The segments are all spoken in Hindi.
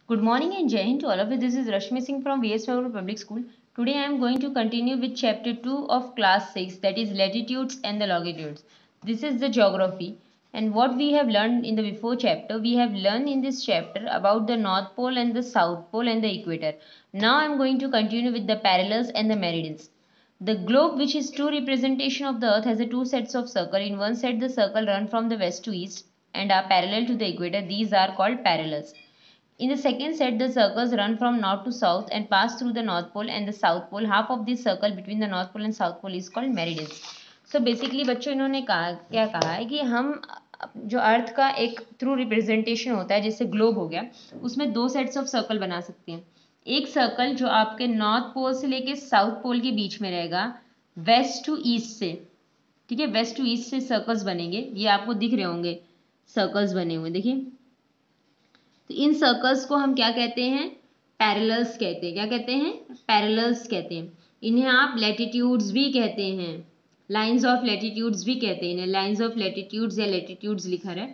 Good morning and Jai Hind to all of you. This is Rashmi Singh from VS Nagpur Public School. Today I am going to continue with chapter 2 of class 6, that is latitudes and the longitudes. This is the geography, and what we have learned in the before chapter, we have learned in this chapter about the North Pole and the South Pole and the equator. Now I am going to continue with the parallels and the meridians. The globe, which is true representation of the earth, has a two sets of circle. In one set the circle run from the west to east and are parallel to the equator. These are called parallels. In the second set, the circles run from north to south and pass through the North Pole and the South Pole. Half of this circle between the North Pole and South Pole is called meridians. So basically बच्चों इन्होंने क्या कहा है कि हम जो अर्थ का एक थ्रू रिप्रेजेंटेशन होता है जैसे ग्लोब हो गया, उसमें दो सेट्स ऑफ सर्कल बना सकते हैं. एक सर्कल जो आपके नॉर्थ पोल से लेके साउथ पोल के बीच में रहेगा, वेस्ट टू ईस्ट से. ठीक है, वेस्ट टू ईस्ट से सर्कल्स बनेंगे. ये आपको दिख रहे होंगे सर्कल्स बने हुए, देखिए. तो इन सर्कल्स को हम क्या कहते हैं? पैरेलल्स कहते हैं. क्या कहते हैं? पैरेलल्स कहते हैं. इन्हें आप लैटिट्यूड्स भी कहते हैं, लाइंस ऑफ लैटिट्यूड्स भी कहते हैं. इन्हें लाइंस ऑफ लैटिट्यूड्स या लैटिट्यूड्स लिखा है,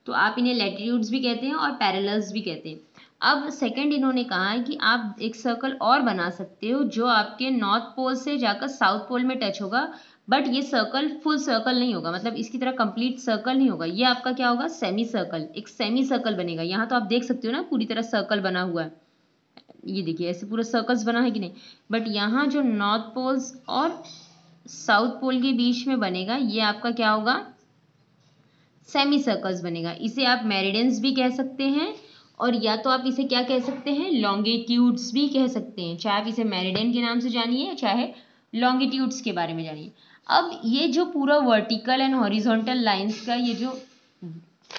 तो आप इन्हें लैटिट्यूड्स भी कहते हैं और पैरेलल्स भी कहते हैं. अब सेकंड इन्होंने कहा है कि आप एक सर्कल और बना सकते हो जो आपके नॉर्थ पोल से जाकर साउथ पोल में टच होगा, बट ये सर्कल फुल सर्कल नहीं होगा, मतलब इसकी तरह कंप्लीट सर्कल नहीं होगा. ये आपका क्या होगा? Semi circle. एक सेमी सर्कल बनेगा. यहाँ तो आप देख सकते हो ना पूरी तरह सर्कल बना हुआ है. ये देखिए ऐसे पूरा सर्कल्स बना है कि नहीं, बट यहाँ जो नॉर्थ पोल्स और साउथ पोल के बीच में बनेगा ये आपका क्या होगा? सेमी सर्कल्स बनेगा. इसे आप मेरिडियंस भी कह सकते हैं और या तो आप इसे क्या कह सकते हैं? लॉन्गिट्यूड्स भी कह सकते हैं. चाहे आप इसे मेरिडियन के नाम से जानिए चाहे लॉन्गिट्यूड्स के बारे में जानिए. अब ये जो पूरा वर्टिकल एंड हॉरिजॉन्टल लाइंस का ये जो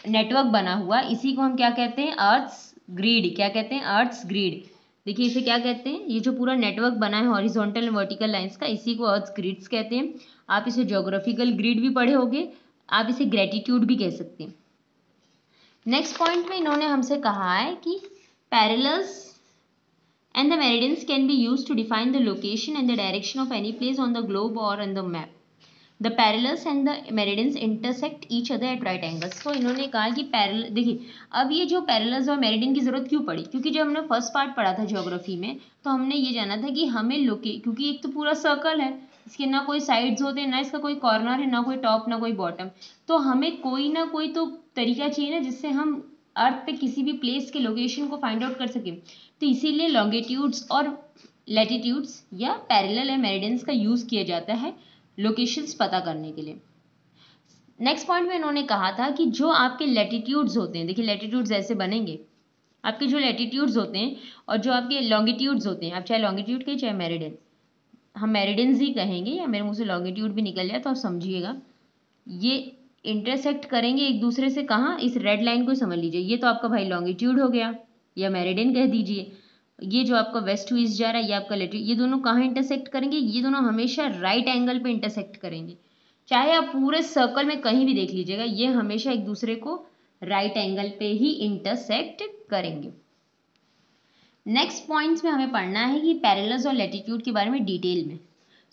नेटवर्क बना हुआ, इसी को हम क्या कहते हैं? Earth's grid. क्या कहते हैं? Earth's grid. देखिए इसे क्या कहते हैं? ये जो पूरा नेटवर्क बना है हॉरिजॉन्टल एंड वर्टिकल लाइंस का, इसी को अर्थ्स ग्रिड्स कहते हैं. आप इसे ज्योग्राफिकल ग्रिड भी पढ़े होंगे, आप इसे ग्रेटिट्यूड भी कह सकते हैं. नेक्स्ट पॉइंट में इन्होंने हमसे कहा है कि parallels and the meridians can be used to define the location and the direction of any place on the globe or on the map. The parallels and the meridians intersect each other at right angles. तो इन्होंने कहा कि पैरेलल, देखिए अब ये जो पैरेलल्स और मेरिडियन की जरूरत क्यों पड़ी? क्योंकि जब हमने फर्स्ट पार्ट पढ़ा था ज्योग्राफी में, तो हमने ये जाना था कि हमें क्योंकि एक तो पूरा सर्कल है, इसके ना कोई साइड्स होते हैं, ना इसका कोई कॉर्नर है, ना कोई टॉप ना कोई बॉटम. तो हमें कोई ना कोई तो तरीका चाहिए ना जिससे हम अर्थ पे किसी भी प्लेस के लोकेशन को फाइंड आउट कर सकें. तो इसीलिए लॉन्गिट्यूड्स और लैटिट्यूड्स या पैरेलल या मेरिडियंस का यूज किया जाता है लोकेशंस पता करने के लिए. नेक्स्ट पॉइंट में इन्होंने कहा था कि जो आपके लैटिट्यूड्स होते हैं, देखिए लैटिट्यूड्स ऐसे बनेंगे, आपके जो लैटिट्यूड्स होते हैं और जो आपके लॉन्गिट्यूड्स होते हैं, आप चाहे लॉन्गिट्यूड कहें चाहे मेरिडियन, हम मेरिडियंस ही कहेंगे, या मेरे मुंह से लॉन्गिट्यूड भी निकल जाए तो आप समझिएगा. ये इंटरसेक्ट करेंगे एक दूसरे से. कहाँ? इस रेड लाइन को समझ लीजिए, ये तो आपका भाई लॉन्गिट्यूड हो गया या मेरिडियन कह दीजिए. ये जो आपका वेस्ट टू ईस्ट जा रहा है ये आपका लैटिट्यूड. ये दोनों कहाँ इंटरसेक्ट करेंगे? ये दोनों हमेशा राइट एंगल पे इंटरसेक्ट करेंगे. चाहे आप पूरे सर्कल में कहीं भी देख लीजिएगा, ये हमेशा एक दूसरे को राइट एंगल पे ही इंटरसेक्ट करेंगे. नेक्स्ट पॉइंट्स में हमें पढ़ना है कि पैरेलल्स और लैटिट्यूड के बारे में डिटेल में.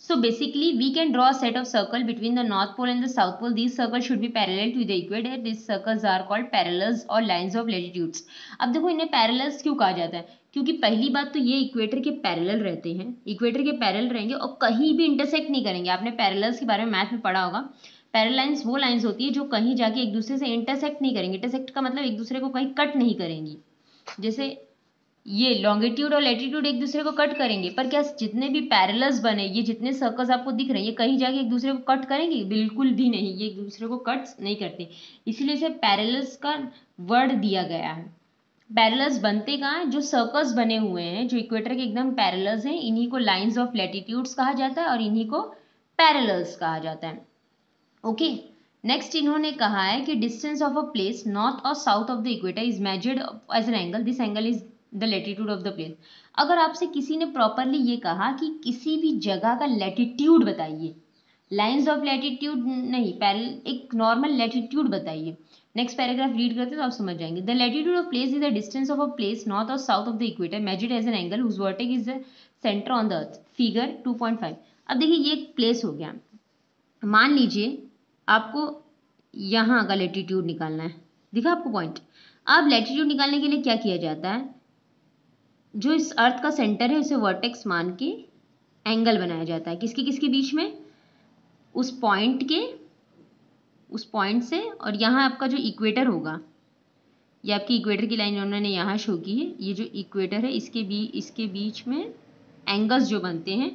So basically we can draw a set of circle between the North Pole and the South Pole. These circles should be parallel to the equator. These circles are called parallels or lines of latitudes. अब देखो इन्हें parallels क्यों कहा जाता है? क्योंकि पहली बात तो ये इक्वेटर के पैरेलल रहते हैं, इक्वेटर के पैरेलल रहेंगे और कहीं भी इंटरसेक्ट नहीं करेंगे. आपने पैरेलल्स के बारे में मैथ में पढ़ा होगा. पैरेलल लाइंस वो लाइंस होती है जो कहीं जाके एक दूसरे से इंटरसेक्ट नहीं करेंगे. इंटरसेक्ट का मतलब एक दूसरे को कहीं कट नहीं करेंगी. जैसे ये लॉन्गिट्यूड और लैटिट्यूड एक दूसरे को कट करेंगे, पर क्या जितने भी पैरेलल्स बने, ये जितने सर्कल्स आपको दिख रहे हैं, ये कहीं जाके एक दूसरे को कट करेंगे? बिल्कुल भी नहीं, ये एक दूसरे को कट नहीं करते. इसीलिए इसे पैरेलल्स का वर्ड दिया गया है. पैरेलल्स बनते कहाँ हैं? जो सर्कल्स बने हुए हैं जो इक्वेटर के एकदम पैरेलल्स हैं, इन्हीं को लाइंस ऑफ लैटिट्यूड्स कहा जाता है और इन्हीं को पैरेलल्स कहा जाता है. ओके. नेक्स्ट इन्होंने कहा है कि distance of a place north or south of the equator is measured as an angle. This angle is the latitude of the place. अगर आपसे किसी ने प्रॉपरली ये कहा कि किसी भी जगह का लैटिट्यूड बताइए, लाइंस ऑफ लैटिट्यूड नहीं, एक नॉर्मल लैटिट्यूड बताइए. नेक्स्ट पैराग्राफ रीड करते तो आप समझ जाएंगे. The latitude of place is the distance of a place north or south of the equator measured as an angle whose vertex is the centre on the earth. Figure 2.5. अब देखिए ये एक प्लेस हो गया. मान लीजिए आपको यहाँ का लैटिट्यूड निकालना है. दिखा आपको पॉइंट? अब लैटिट्यूड निकालने के लिए क्या किया जाता है? जो इस अर्थ का सेंटर है उसे वर्टेक्स मान के एंगल बनाया जाता है। किसके किसके बीच में? उस पॉइंट से और यहाँ आपका जो इक्वेटर होगा, ये आपकी इक्वेटर की लाइन उन्होंने यहाँ शो की है। ये जो इक्वेटर है इसके बीच में एंगल्स जो बनते हैं,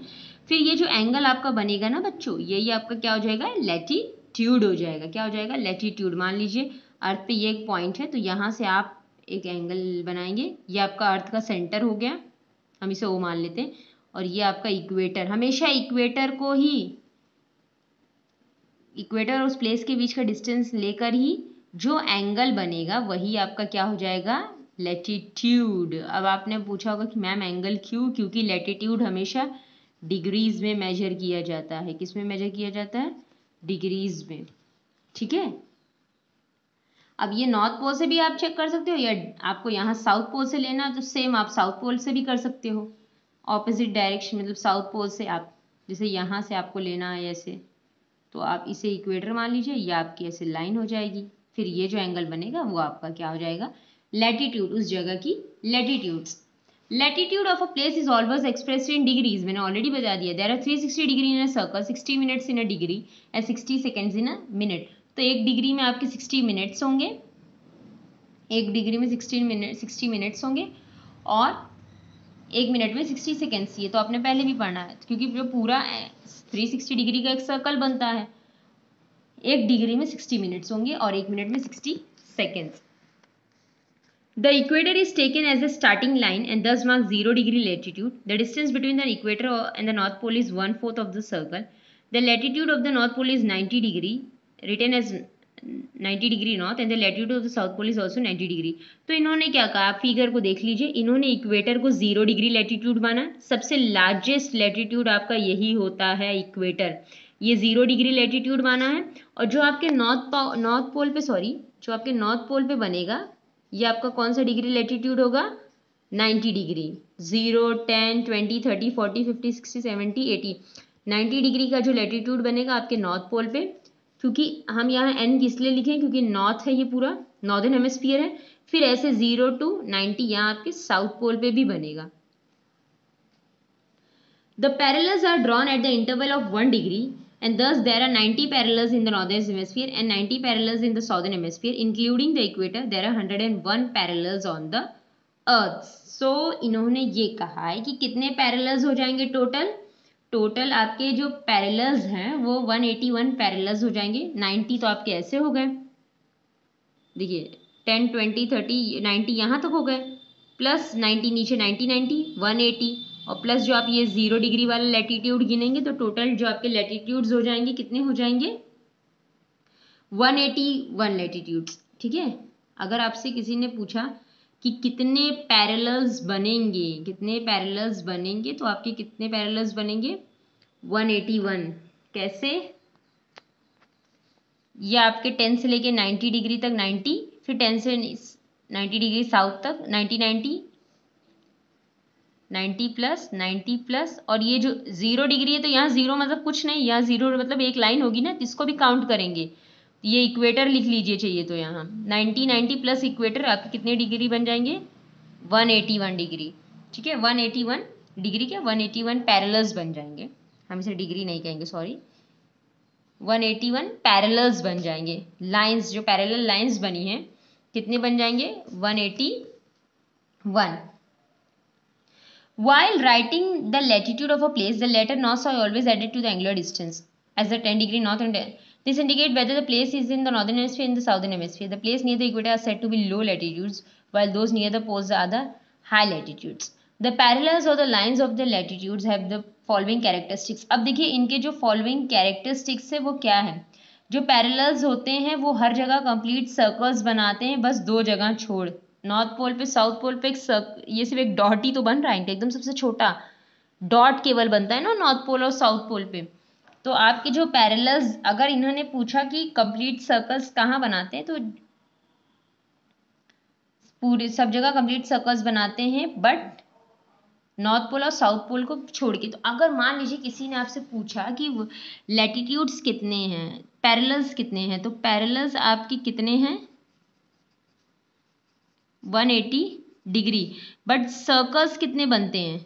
फिर ये जो एंगल आपका बनेगा ना बच्चों, यही आपका क्या हो जाएगा? लैटिट्यूड हो जाएगा। क्या हो जाएगा? लैटिट्यूड। मान लीजिए अर्थ पे ये एक पॉइंट है, तो यहाँ से आप एक एंगल बनाएंगे। ये आपका अर्थ का सेंटर हो गया, हम इसे ओ मान लेते हैं। और ये आपका इक्वेटर, हमेशा इक्वेटर और उस प्लेस के बीच का डिस्टेंस लेकर ही जो एंगल बनेगा वही आपका क्या हो जाएगा? लैटिट्यूड। अब आपने पूछा होगा कि मैम एंगल क्यों? क्योंकि लैटिट्यूड हमेशा डिग्रीज में मेजर किया जाता है। किस में मेजर किया जाता है? डिग्रीज में। ठीक है। अब ये नॉर्थ पोल से भी आप चेक कर सकते हो, या आपको यहाँ साउथ पोल से लेना तो सेम आप साउथ पोल से भी कर सकते हो। ऑपोजिट डायरेक्शन, मतलब साउथ पोल से आप, जैसे यहाँ से आपको लेना है ऐसे, तो आप इसे इक्वेटर मान लीजिए, ये आपकी ऐसे लाइन हो जाएगी। फिर ये जो एंगल बनेगा वो आपका क्या हो जाएगा? लैटिट्यूड, उस जगह की latitudes. Latitude of a place is always expressed in degrees. मैंने ऑलरेडी बता दिया। There are 360 degree in a circle, 60 minutes in a degree and 60 seconds in a minute. तो एक डिग्री में आपके 60 मिनट्स होंगे, एक डिग्री में 60 मिनट्स होंगे, और एक मिनट में 60 सेकेंड्स। ये तो आपने पहले भी पढ़ना है, क्योंकि जो पूरा 360 डिग्री का एक सर्कल बनता है। एक डिग्री में 60 मिनट्स होंगे और एक मिनट में 60 seconds. The equator is taken as the starting line and thus marks 0 degree latitude. The distance between the equator and the north pole is 1/4 of the circle. The latitude of the north pole is 90 degree, written as 90 degree north, and the latitude of the south pole is also 90 degree. तो इन्होंने क्या कहा, आप फिगर को देख लीजिए, इन्होंने इक्वेटर को 0 डिग्री लैटिट्यूड माना। सबसे लार्जेस्ट लैटिट्यूड आपका यही होता है, इक्वेटर, ये 0 डिग्री लैटिट्यूड माना है। और जो आपके जो आपके नॉर्थ पोल पे बनेगा, ये आपका कौन सा डिग्री लैटिट्यूड होगा? 90 डिग्री। 0, 10, 20, 30, 40, 50, 60, 70, 80, 90 डिग्री का जो लैटिट्यूड बनेगा आपके नॉर्थ पोल पे, क्योंकि हम यहाँ एन किस लिए लिखें? क्योंकि नॉर्थ है, ये पूरा नॉर्दर्न हेमिस्फीयर है। फिर ऐसे 0 to 90 यहाँ आपके साउथ पोल पे भी बनेगा। The parallels are drawn at the interval of 1 degree and thus there are 90 parallels in the northern hemisphere and 90 parallels in the southern hemisphere, including the equator. There are 101 parallels on the earth. So इन्होंने ये कहा है कि कितने parallels हो जाएंगे टोटल आपके जो पैरेलल्स हैं वो 181 पैरेलल्स हो जाएंगे। 90 तो आपके ऐसे हो गए, देखिए 10, 20, 30, 90 यहाँ तक हो गए, प्लस 90 नीचे 90, 90, 180, और प्लस जो आप ये 0 डिग्री वाला लैटिट्यूड गिनेंगे तो टोटल जो आपके लैटिट्यूड्स हो जाएंगे, कितने हो जाएंगे? 181 लैटिट्यूड्स। ठीक है। अगर आपसे किसी ने पूछा कि कितने पैरेलल्स बनेंगे, तो आपके कितने पैरेलल्स बनेंगे? 181। कैसे? ये आपके 10 से लेके 90 डिग्री तक 90, फिर 10 से 90 डिग्री साउथ तक 90, 90, 90 प्लस 90 प्लस, और ये जो 0 डिग्री है तो यहाँ 0 मतलब कुछ नहीं, यहाँ 0 मतलब एक लाइन होगी ना, इसको भी काउंट करेंगे। ये इक्वेटर लिख लीजिए चाहिए तो यहाँ 90, 90 प्लस इक्वेटर आपके कितने डिग्री बन जाएंगे? 181 डिग्री। ठीक है, 181 डिग्री क्या 181 पैरेलल्स बन जाएंगे। हम इसे डिग्री नहीं कहेंगे, सॉरी, 181 पैरेलल्स बन जाएंगे। लाइंस, जो पैरेलल लाइंस बनी हैं कितने बन जाएंगे? 181। While writing the latitude of a place, the letter north are always added to the angular distance as the 10 degree north and 10. This indicates whether the place is in the northern hemisphere or in the southern hemisphere. The place near the equator are said to be low latitudes, while those near the poles are the high latitudes. The parallels or the lines of the latitudes have the following characteristics. अब देखिए इनके जो following characteristics है वो क्या है? जो पैरेलल्स होते हैं वो हर जगह कंप्लीट सर्कल्स बनाते हैं, बस दो जगह छोड़। नॉर्थ पोल पे, साउथ पोल पे ये सिर्फ एक डॉट ही तो बन रहा है, एकदम सबसे छोटा डॉट केवल बनता है ना नॉर्थ पोल और साउथ पोल पे। तो आपके जो पैरेलल्स, अगर इन्होंने पूछा कि कंप्लीट सर्कल्स कहाँ बनाते हैं, तो पूरे सब जगह कंप्लीट सर्कल्स बनाते हैं, बट नॉर्थ पोल और साउथ पोल को छोड़ के। तो अगर मान लीजिए किसी ने आपसे पूछा कि लैटिट्यूड्स कितने हैं, पैरेलल्स कितने हैं, तो पैरेलल्स आपके कितने हैं? 181 डिग्री, बट सर्कल्स कितने बनते हैं?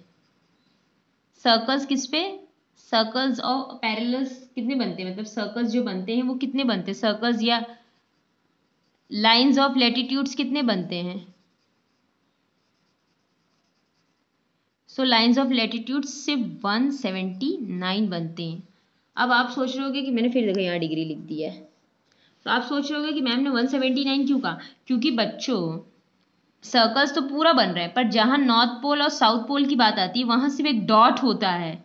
सर्कल्स किस पे? सर्कल्स और पैरेलल्स कितने बनते हैं, मतलब सर्कल्स जो बनते हैं वो कितने बनते हैं? सर्कल्स या लाइंस ऑफ लैटिट्यूड्स कितने बनते हैं? सो लाइंस ऑफ लैटिट्यूड सिर्फ 179 बनते हैं। अब आप सोच रहे होगे कि मैंने फिर देखो यहाँ डिग्री लिख दी है, तो आप सोच रहे होगे कि मैम ने 179 क्यों कहा? क्योंकि बच्चों सर्कल्स तो पूरा बन रहा है, पर जहां नॉर्थ पोल और साउथ पोल की बात आती है वहां सिर्फ एक डॉट होता है,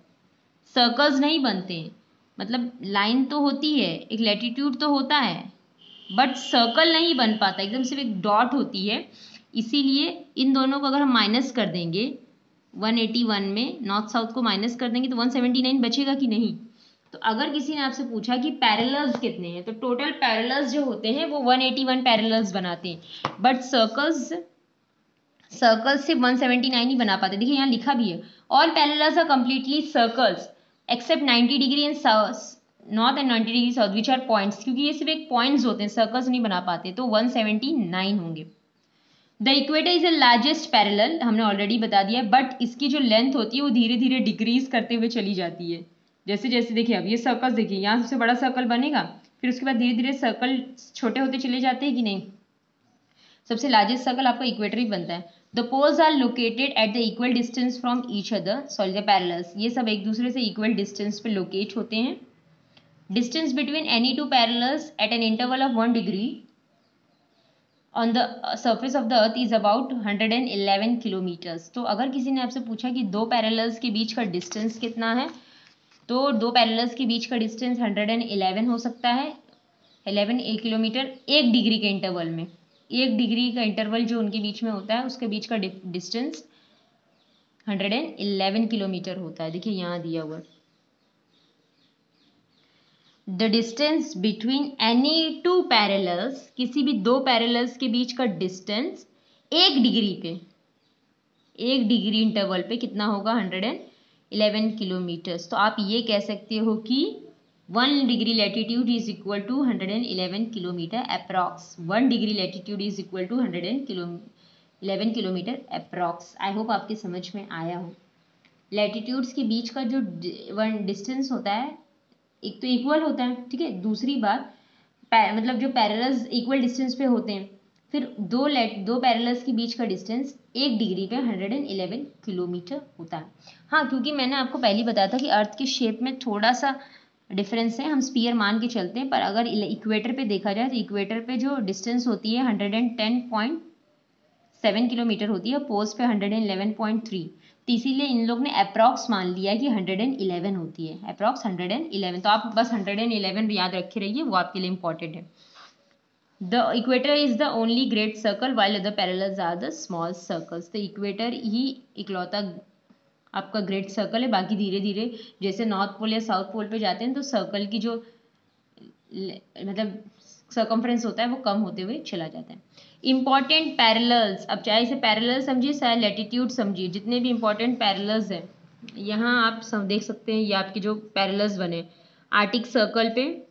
सर्कल्स नहीं बनते। मतलब लाइन तो होती है, एक लैटिट्यूड तो होता है, बट सर्कल नहीं बन पाता, एकदम सिर्फ एक डॉट होती है। इसीलिए इन दोनों को अगर हम माइनस कर देंगे 181 में, नॉर्थ साउथ को माइनस कर देंगे तो 179 बचेगा कि नहीं? तो अगर किसी ने आपसे पूछा कि पैरेलल्स कितने हैं, तो टोटल पैरेलल्स जो होते हैं वो 181 पैरेलल्स बनाते हैं, बट सर्कल्स सिर्फ 179 ही बना पाते। देखिए यहाँ लिखा भी है, all parallels are completely circles except 90 degree in north and 90 degree south which are points, क्योंकि ये सिर्फ एक पॉइंट्स होते हैं, सर्कल्स नहीं बना पाते, तो 179 होंगे। The equator is the largest parallel, हमने ऑलरेडी बता दिया, बट इसकी जो लेंथ होती है वो धीरे धीरे डिक्रीज करते हुए चली जाती है। जैसे जैसे देखिए अब ये सर्कल्स देखिए, यहाँ सबसे बड़ा सर्कल बनेगा, फिर उसके बाद धीरे धीरे सर्कल छोटे होते चले जाते हैं कि नहीं? सबसे लार्जेस्ट सर्कल आपका इक्वेटर ही बनता है। The poles are located at the equal distance from each other, sorry the parallels, ये सब एक दूसरे से इक्वल डिस्टेंस पे लोकेट होते हैं। Distance between any two parallels at an interval of 1 degree on the surface of the earth is about 111 kilometres. तो अगर किसी ने आपसे पूछा कि दो पैरेलल्स के बीच का डिस्टेंस कितना है, तो दो पैरेलल्स के बीच का डिस्टेंस 111 हो सकता है, 11 1 किलोमीटर, 1 डिग्री के इंटरवल में, 1 डिग्री का इंटरवल जो उनके बीच में होता है उसके बीच का डिस्टेंस 111 किलोमीटर होता है। देखिए यहाँ दिया हुआ, the distance between any two parallels, किसी भी दो पैरेलल्स के बीच का डिस्टेंस 1 डिग्री पे, 1 डिग्री इंटरवल पे कितना होगा? 111 किलोमीटर्स। तो आप ये कह सकते हो कि 1 degree latitude is equal to 111 kilometre approx. 1 degree latitude is equal to 111 kilometre approx. I hope आपकी समझ में आया हो। लैटिट्यूड्स के बीच का जो डिस्टेंस होता है एक तो इक्वल होता है, ठीक है। दूसरी बात मतलब जो पैरेलल्स इक्वल डिस्टेंस पे होते हैं, फिर दो पैरेलल्स के बीच का डिस्टेंस 1 डिग्री पे 111 किलोमीटर होता है। हाँ, क्योंकि मैंने आपको पहले ही बताया था कि अर्थ के शेप में थोड़ा सा डिफरेंस है, हम स्फीयर मान के चलते हैं, पर अगर इक्वेटर पे देखा जाए तो इक्वेटर पे जो डिस्टेंस होती है 110.7 किलोमीटर होती है, पोल्स पे 111.3, तो इसीलिए इन लोग ने अप्रॉक्स मान लिया कि 111 होती है, अप्रॉक्स 111। तो आप बस 111 याद रखे रहिए, वो आपके लिए इंपॉर्टेंट है। The equator is the only great circle while other parallels are the small circles. तो इक्वेटर ही इकलौता आपका ग्रेट सर्कल है, बाकी धीरे धीरे जैसे नॉर्थ पोल या साउथ पोल पे जाते हैं तो सर्कल की जो मतलब सर्कमफ्रेंस होता है वो कम होते हुए चला जाता है। इंपॉर्टेंट पैरेलल्स, अब चाहे इसे पैरेलल समझिए चाहे लैटिट्यूड समझिए, जितने भी इंपॉर्टेंट पैरेलल्स हैं यहाँ आप देख सकते हैं, ये आपके जो पैरेलल्स बने आर्टिक सर्कल पे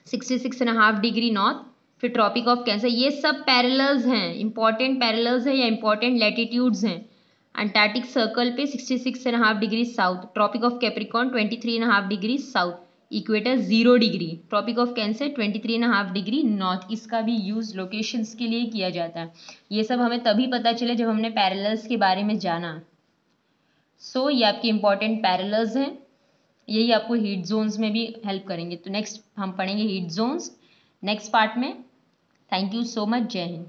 66.5 डिग्री नॉर्थ, फिर ट्रॉपिक ऑफ कैंसर, ये सब पैरेलल्स हैं, इंपॉर्टेंट पैरेलल्स हैं या इंपॉर्टेंट लैटिट्यूड्स हैं। अंटार्कटिक सर्कल पे 66.5 degree south, tropic of Capricorn 23.5 degree south, equator 0 degree, tropic of cancer 23.5 degree north. इसका भी यूज लोकेशंस के लिए किया जाता है। ये सब हमें तभी पता चले जब हमने पैरेलल्स के बारे में जाना। सो ये आपके इंपॉर्टेंट पैरेलल्स हैं, यही आपको हीट जोन्स में भी हेल्प करेंगे। तो नेक्स्ट हम पढ़ेंगे हीट जोन्स नेक्स्ट पार्ट में। थैंक यू सो मच, जय हिंद।